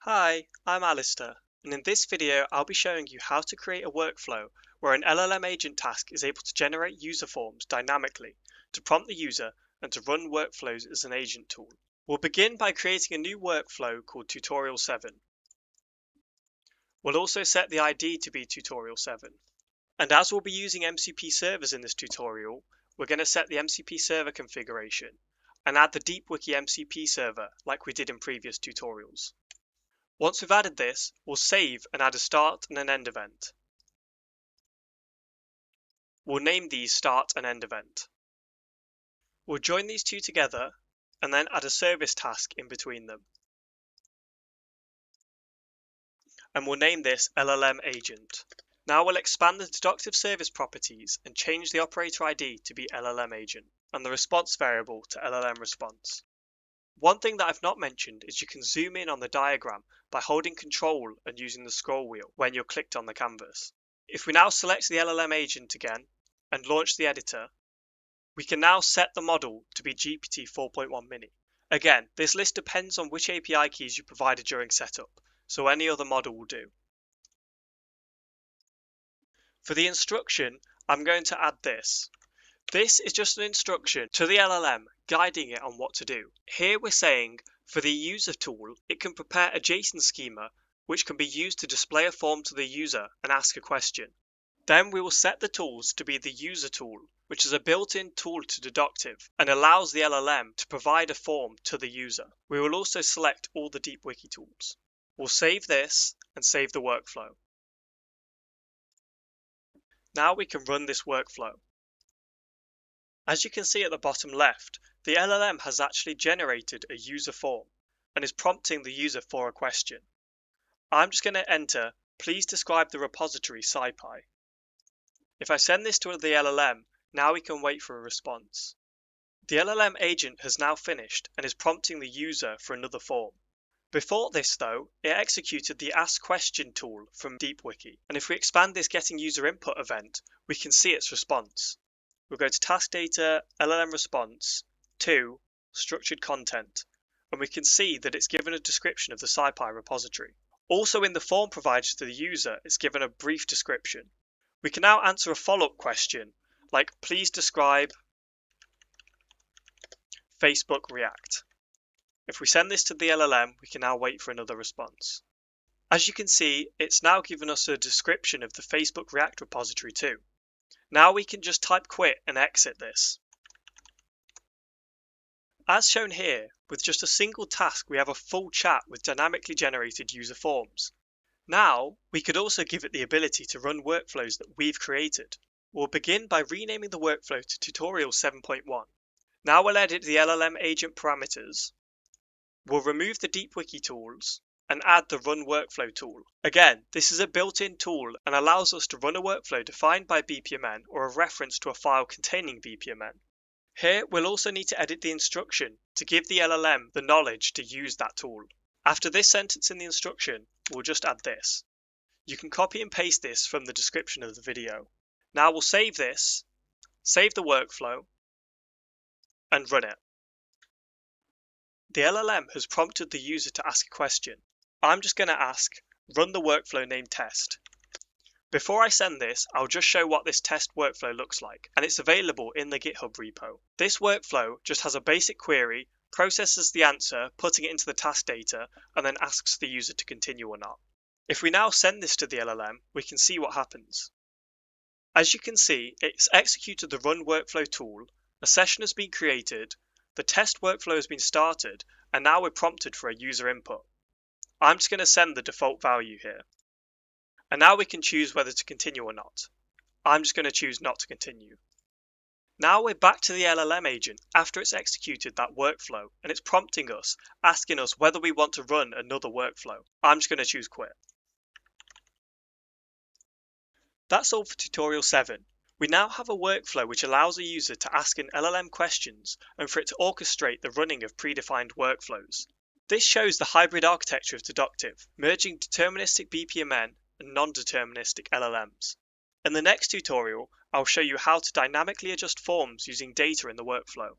Hi, I'm Alistair, and in this video I'll be showing you how to create a workflow where an LLM agent task is able to generate user forms dynamically to prompt the user and to run workflows as an agent tool. We'll begin by creating a new workflow called Tutorial 7. We'll also set the ID to be Tutorial 7. And as we'll be using MCP servers in this tutorial, we're going to set the MCP server configuration and add the DeepWiki MCP server like we did in previous tutorials. Once we've added this, we'll save and add a start and an end event. We'll name these start and end event. We'll join these two together and then add a service task in between them. And we'll name this LLM Agent. Now we'll expand the deductive service properties and change the operator ID to be LLM Agent and the response variable to LLM response. One thing that I've not mentioned is you can zoom in on the diagram by holding Control and using the scroll wheel when you're clicked on the canvas. If we now select the LLM agent again and launch the editor, we can now set the model to be GPT 4.1 mini. Again, this list depends on which API keys you provided during setup, so any other model will do. For the instruction, I'm going to add this. This is just an instruction to the LLM guiding it on what to do. Here we're saying for the user tool, it can prepare a JSON schema which can be used to display a form to the user and ask a question. Then we will set the tools to be the user tool, which is a built-in tool to Deductive and allows the LLM to provide a form to the user. We will also select all the DeepWiki tools. We'll save this and save the workflow. Now we can run this workflow. As you can see at the bottom left, the LLM has actually generated a user form and is prompting the user for a question. I'm just going to enter, please describe the repository SciPy. If I send this to the LLM, now we can wait for a response. The LLM agent has now finished and is prompting the user for another form. Before this though, it executed the Ask Question tool from DeepWiki, and if we expand this Getting User Input event, we can see its response. We'll go to Task Data, LLM Response, 2, Structured Content, and we can see that it's given a description of the SciPy repository. Also in the form provided to the user, it's given a brief description. We can now answer a follow-up question, like please describe Facebook React. If we send this to the LLM, we can now wait for another response. As you can see, it's now given us a description of the Facebook React repository too. Now we can just type quit and exit this. As shown here, with just a single task we have a full chat with dynamically generated user forms. Now we could also give it the ability to run workflows that we've created. We'll begin by renaming the workflow to Tutorial 7.1. Now we'll edit the LLM agent parameters. We'll remove the DeepWiki tools and add the Run Workflow tool. Again, this is a built-in tool and allows us to run a workflow defined by BPMN or a reference to a file containing BPMN. Here, we'll also need to edit the instruction to give the LLM the knowledge to use that tool. After this sentence in the instruction, we'll just add this. You can copy and paste this from the description of the video. Now we'll save this, save the workflow, and run it. The LLM has prompted the user to ask a question. I'm just going to ask, run the workflow named test. Before I send this, I'll just show what this test workflow looks like, and it's available in the GitHub repo. This workflow just has a basic query, processes the answer, putting it into the task data, and then asks the user to continue or not. If we now send this to the LLM, we can see what happens. As you can see, it's executed the Run Workflow tool, a session has been created, the test workflow has been started, and now we're prompted for a user input. I'm just going to send the default value here. And now we can choose whether to continue or not. I'm just going to choose not to continue. Now we're back to the LLM agent after it's executed that workflow and it's prompting us, asking us whether we want to run another workflow. I'm just going to choose quit. That's all for Tutorial 7. We now have a workflow which allows a user to ask an LLM questions and for it to orchestrate the running of predefined workflows. This shows the hybrid architecture of Deductive, merging deterministic BPMN and non-deterministic LLMs. In the next tutorial, I'll show you how to dynamically adjust forms using data in the workflow.